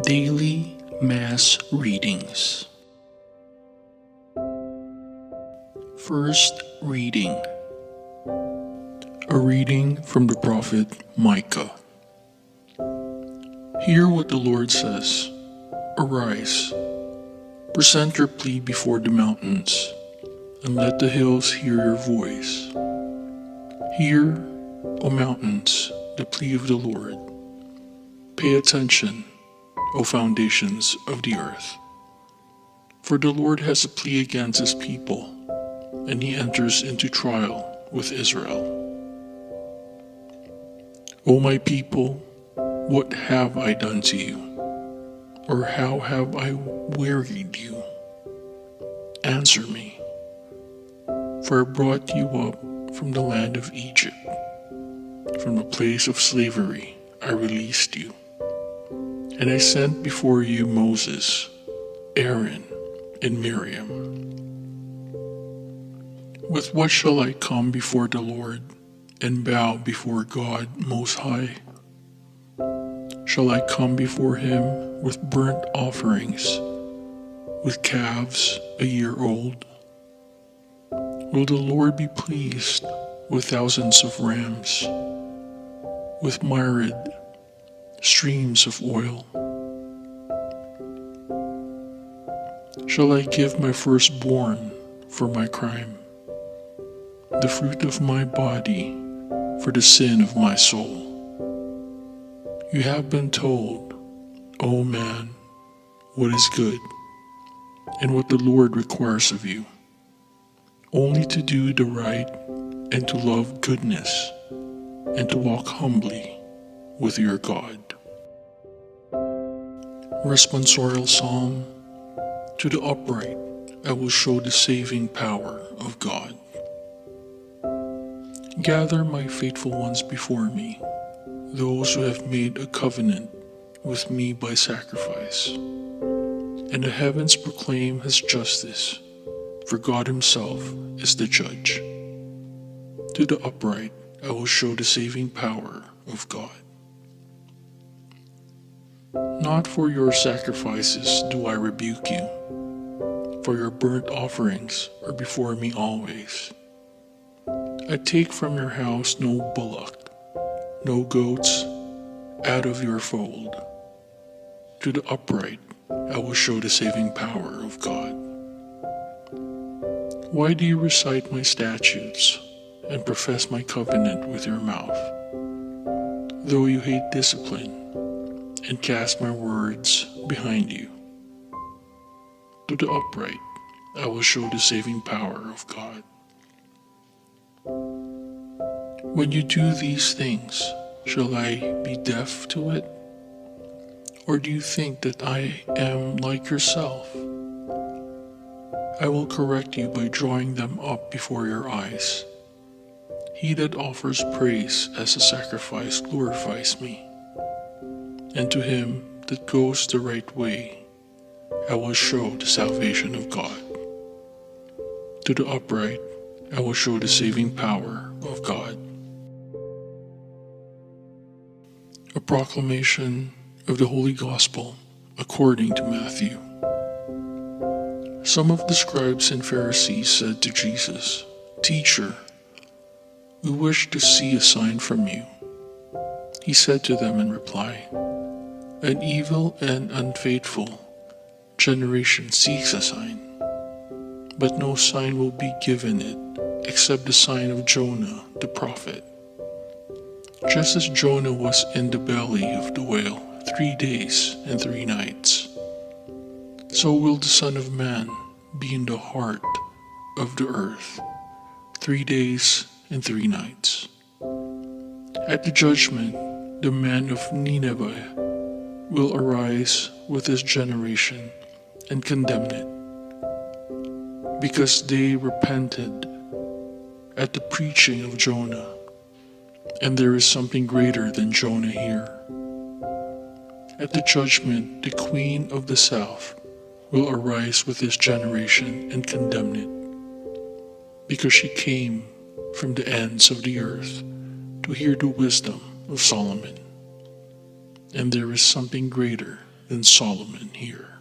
Daily Mass Readings. First reading. A reading from the prophet Micah. Hear what the Lord says. Arise, present your plea before the mountains, and let the hills hear your voice. Hear, O mountains, the plea of the Lord. Pay attention, O foundations of the earth. For the Lord has a plea against his people, and he enters into trial with Israel. O my people, what have I done to you? Or how have I wearied you? Answer me. For I brought you up from the land of Egypt. From the place of slavery I released you. And I sent before you Moses, Aaron, and Miriam. With what shall I come before the Lord and bow before God Most High? Shall I come before him with burnt offerings, with calves a year old? Will the Lord be pleased with thousands of rams, with myriad streams of oil? Shall I give my firstborn for my crime, the fruit of my body for the sin of my soul? You have been told, O man, what is good, and what the Lord requires of you, only to do the right and to love goodness, and to walk humbly with your God. Responsorial Psalm. To the upright I will show the saving power of God. Gather my faithful ones before me, those who have made a covenant with me by sacrifice. And the heavens proclaim his justice, for God himself is the judge. To the upright I will show the saving power of God. Not for your sacrifices do I rebuke you, for your burnt offerings are before me always. I take from your house no bullock, no goats out of your fold. To the upright I will show the saving power of God. Why do you recite my statutes and profess my covenant with your mouth? Though you hate discipline and cast my words behind you. To the upright I will show the saving power of God. When you do these things, shall I be deaf to it? Or do you think that I am like yourself? I will correct you by drawing them up before your eyes. He that offers praise as a sacrifice glorifies me. And to him that goes the right way, I will show the salvation of God. To the upright I will show the saving power of God. A proclamation of the Holy Gospel according to Matthew. Some of the scribes and Pharisees said to Jesus, Teacher, we wish to see a sign from you. He said to them in reply, An evil and unfaithful generation seeks a sign, but no sign will be given it except the sign of Jonah the prophet. Just as Jonah was in the belly of the whale 3 days and 3 nights, so will the Son of Man be in the heart of the earth 3 days and 3 nights. At the judgment, the man of Nineveh will arise with his generation and condemn it, because they repented at the preaching of Jonah, and there is something greater than Jonah here. At the judgment, the queen of the south will arise with his generation and condemn it, because she came from the ends of the earth to hear the wisdom of Solomon. And there is something greater than Solomon here.